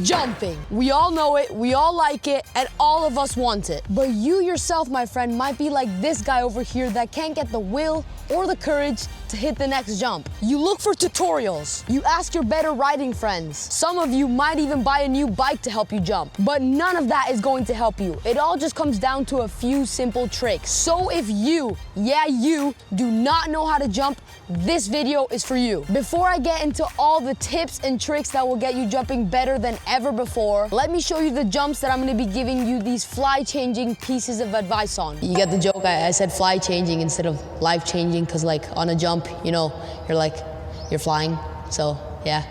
Jumping. We all know it, we all like it, and all of us want it. But you yourself, my friend, might be like this guy over here that can't get the will or the courage to hit the next jump. You look for tutorials. You ask your better riding friends. Some of you might even buy a new bike to help you jump. But none of that is going to help you. It all just comes down to a few simple tricks. So if you, yeah you, do not know how to jump, this video is for you. Before I get into all the tips and tricks that will get you jumping better than ever before, let me show you the jumps that I'm gonna be giving you these fly-changing pieces of advice on. You get the joke? I said fly-changing instead of life-changing because like on a jump, you know, you're flying, so yeah.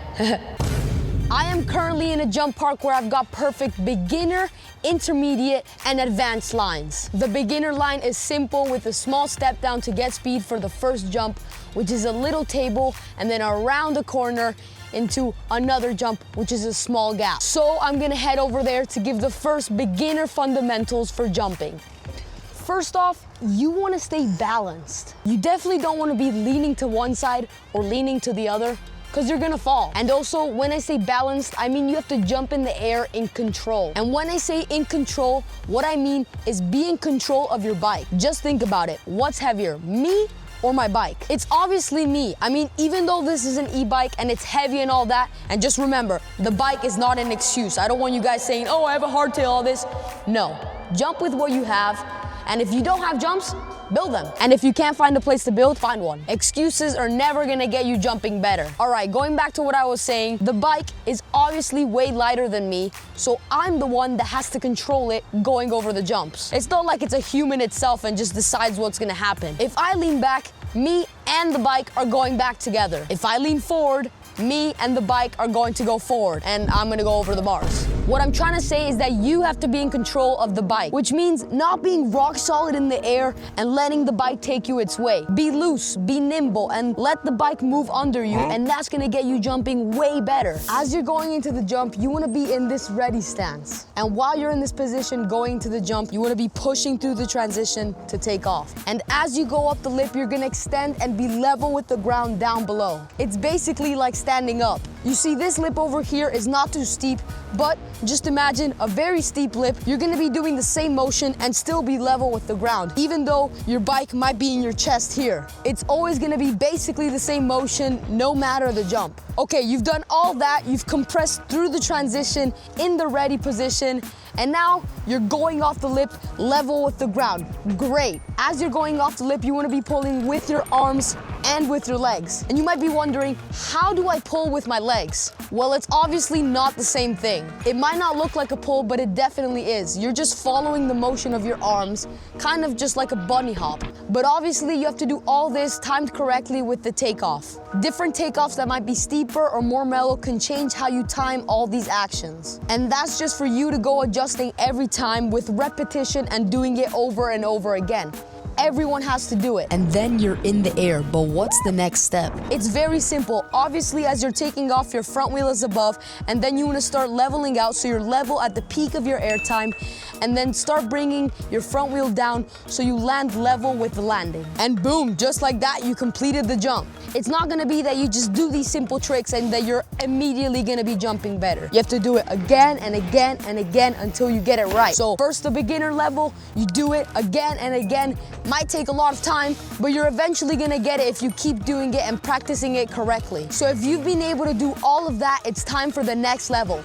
I am currently in a jump park where I've got perfect beginner, intermediate, and advanced lines. The beginner line is simple with a small step down to get speed for the first jump, which is a little table, and then around the corner into another jump, which is a small gap. So I'm gonna head over there to give the first beginner fundamentals for jumping. First off, you wanna stay balanced. You definitely don't wanna be leaning to one side or leaning to the other, because you're gonna fall. And also, when I say balanced, I mean you have to jump in the air in control. And when I say in control, what I mean is be in control of your bike. Just think about it. What's heavier, me or my bike? It's obviously me. I mean, even though this is an e-bike and it's heavy and all that, and just remember, the bike is not an excuse. I don't want you guys saying, oh, I have a hardtail, all this. No, jump with what you have. And if you don't have jumps, build them. And if you can't find a place to build, find one. Excuses are never gonna get you jumping better. All right, going back to what I was saying, the bike is obviously way lighter than me, so I'm the one that has to control it going over the jumps. It's not like it's a human itself and just decides what's gonna happen. If I lean back, me and the bike are going back together. If I lean forward, me and the bike are going to go forward, and I'm gonna go over the bars. What I'm trying to say is that you have to be in control of the bike, which means not being rock solid in the air and letting the bike take you its way. Be loose, be nimble, and let the bike move under you, and that's gonna get you jumping way better. As you're going into the jump, you wanna be in this ready stance. And while you're in this position going to the jump, you wanna be pushing through the transition to take off. And as you go up the lip, you're gonna extend and be level with the ground down below. It's basically like standing up. You see, this lip over here is not too steep, but just imagine a very steep lip. You're gonna be doing the same motion and still be level with the ground, even though your bike might be in your chest here. It's always gonna be basically the same motion, no matter the jump. Okay, you've done all that, you've compressed through the transition in the ready position, and now you're going off the lip level with the ground. Great. As you're going off the lip, you wanna be pulling with your arms and with your legs. And you might be wondering, how do I pull with my legs? Well, it's obviously not the same thing. It might not look like a pull, but it definitely is. You're just following the motion of your arms, kind of just like a bunny hop. But obviously you have to do all this timed correctly with the takeoff. Different takeoffs that might be steeper or more mellow can change how you time all these actions. And that's just for you to go adjusting every time with repetition and doing it over and over again. Everyone has to do it. And then you're in the air, but what's the next step? It's very simple. Obviously, as you're taking off, your front wheel is above, and then you want to start leveling out so you're level at the peak of your air time, and then start bringing your front wheel down so you land level with the landing. And boom, just like that, you completed the jump. It's not gonna be that you just do these simple tricks and that you're immediately gonna be jumping better. You have to do it again and again and again until you get it right. So first the beginner level, you do it again and again. Might take a lot of time, but you're eventually gonna get it if you keep doing it and practicing it correctly. So if you've been able to do all of that, it's time for the next level.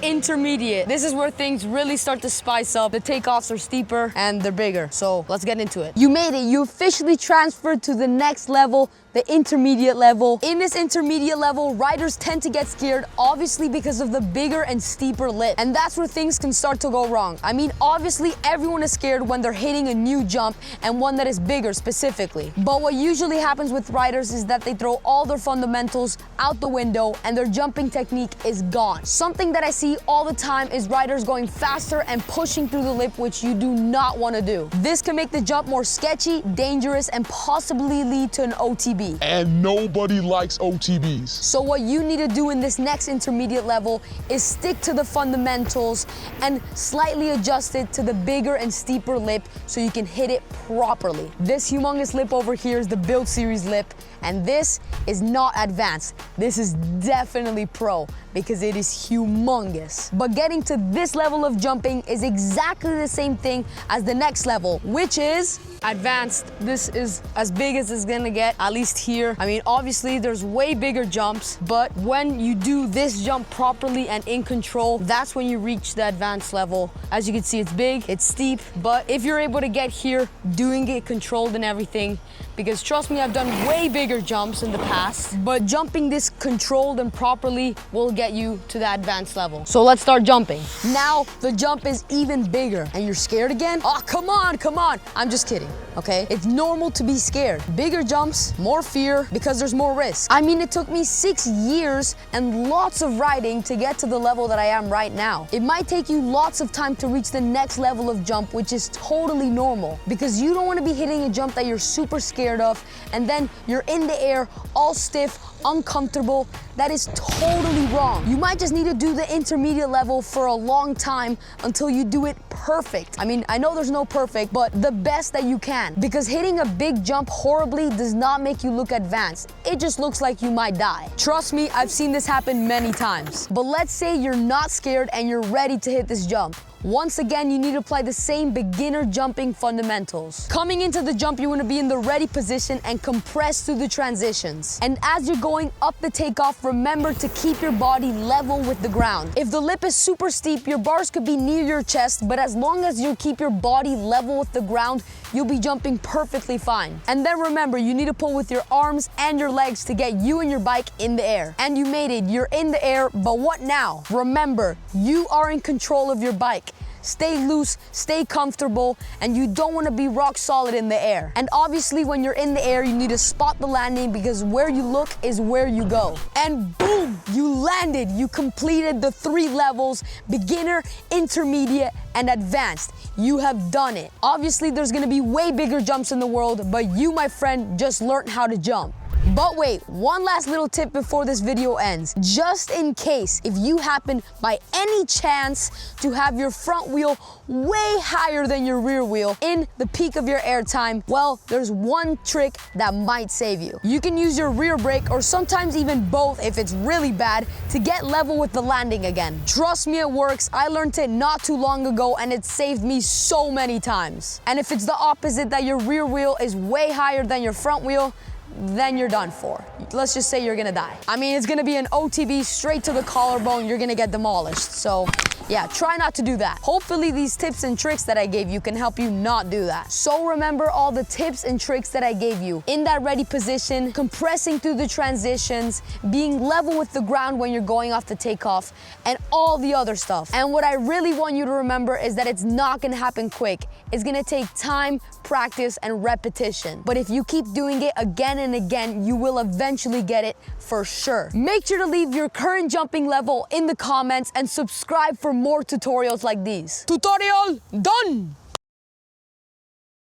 Intermediate. This is where things really start to spice up. The takeoffs are steeper and they're bigger. So let's get into it. You made it. You officially transferred to the next level, the intermediate level. In this intermediate level, riders tend to get scared, obviously because of the bigger and steeper lip. And that's where things can start to go wrong. I mean, obviously everyone is scared when they're hitting a new jump and one that is bigger specifically. But what usually happens with riders is that they throw all their fundamentals out the window and their jumping technique is gone. Something that I see all the time is riders going faster and pushing through the lip, which you do not want to do. This can make the jump more sketchy, dangerous, and possibly lead to an OTB. OTB. And nobody likes OTBs. So what you need to do in this next intermediate level is stick to the fundamentals and slightly adjust it to the bigger and steeper lip so you can hit it properly. This humongous lip over here is the Build Series lip, and this is not advanced. This is definitely pro because it is humongous. But getting to this level of jumping is exactly the same thing as the next level, which is advanced. This is as big as it's gonna get, at least here. I mean, obviously there's way bigger jumps, but when you do this jump properly and in control, that's when you reach the advanced level. As you can see, it's big, it's steep, but if you're able to get here, doing it controlled and everything, because trust me, I've done way bigger jumps in the past, but jumping this controlled and properly will get you to the advanced level. So let's start jumping. Now the jump is even bigger, and you're scared again? Oh, come on, come on. I'm just kidding, okay? It's normal to be scared. Bigger jumps, more fear, because there's more risk. I mean, it took me 6 years and lots of riding to get to the level that I am right now. It might take you lots of time to reach the next level of jump, which is totally normal, because you don't want to be hitting a jump that you're super scared of, and then you're in the air all stiff, uncomfortable. That is totally wrong. You might just need to do the intermediate level for a long time until you do it perfect. I mean, I know there's no perfect, but the best that you can, because hitting a big jump horribly does not make you look advanced. It just looks like you might die. Trust me, I've seen this happen many times. But let's say you're not scared and you're ready to hit this jump. Once again, you need to apply the same beginner jumping fundamentals. Coming into the jump, you want to be in the ready position and compress through the transitions. And as you're going up the takeoff, remember to keep your body level with the ground. If the lip is super steep, your bars could be near your chest, but as long as you keep your body level with the ground, you'll be jumping perfectly fine. And then remember, you need to pull with your arms and your legs to get you and your bike in the air. And you made it, you're in the air, but what now? Remember, you are in control of your bike. Stay loose, stay comfortable, and you don't want to be rock solid in the air. And obviously when you're in the air, you need to spot the landing, because where you look is where you go. And boom, you landed. You completed the 3 levels: beginner, intermediate, and advanced. You have done it. Obviously there's going to be way bigger jumps in the world, but you, my friend, just learned how to jump. But wait, one last little tip before this video ends. Just in case, if you happen by any chance to have your front wheel way higher than your rear wheel in the peak of your air time, well, there's one trick that might save you. You can use your rear brake, or sometimes even both if it's really bad, to get level with the landing again. Trust me, it works. I learned it not too long ago, and it saved me so many times. And if it's the opposite, that your rear wheel is way higher than your front wheel, then you're done for. Let's just say you're gonna die. I mean, it's gonna be an OTB straight to the collarbone. You're gonna get demolished. So yeah, try not to do that. Hopefully these tips and tricks that I gave you can help you not do that. So remember all the tips and tricks that I gave you. In that ready position, compressing through the transitions, being level with the ground when you're going off the takeoff, and all the other stuff. And what I really want you to remember is that it's not gonna happen quick. It's gonna take time, practice, and repetition. But if you keep doing it again and again, you will eventually get it for sure. Make sure to leave your current jumping level in the comments and subscribe for more tutorials like these. Tutorial done!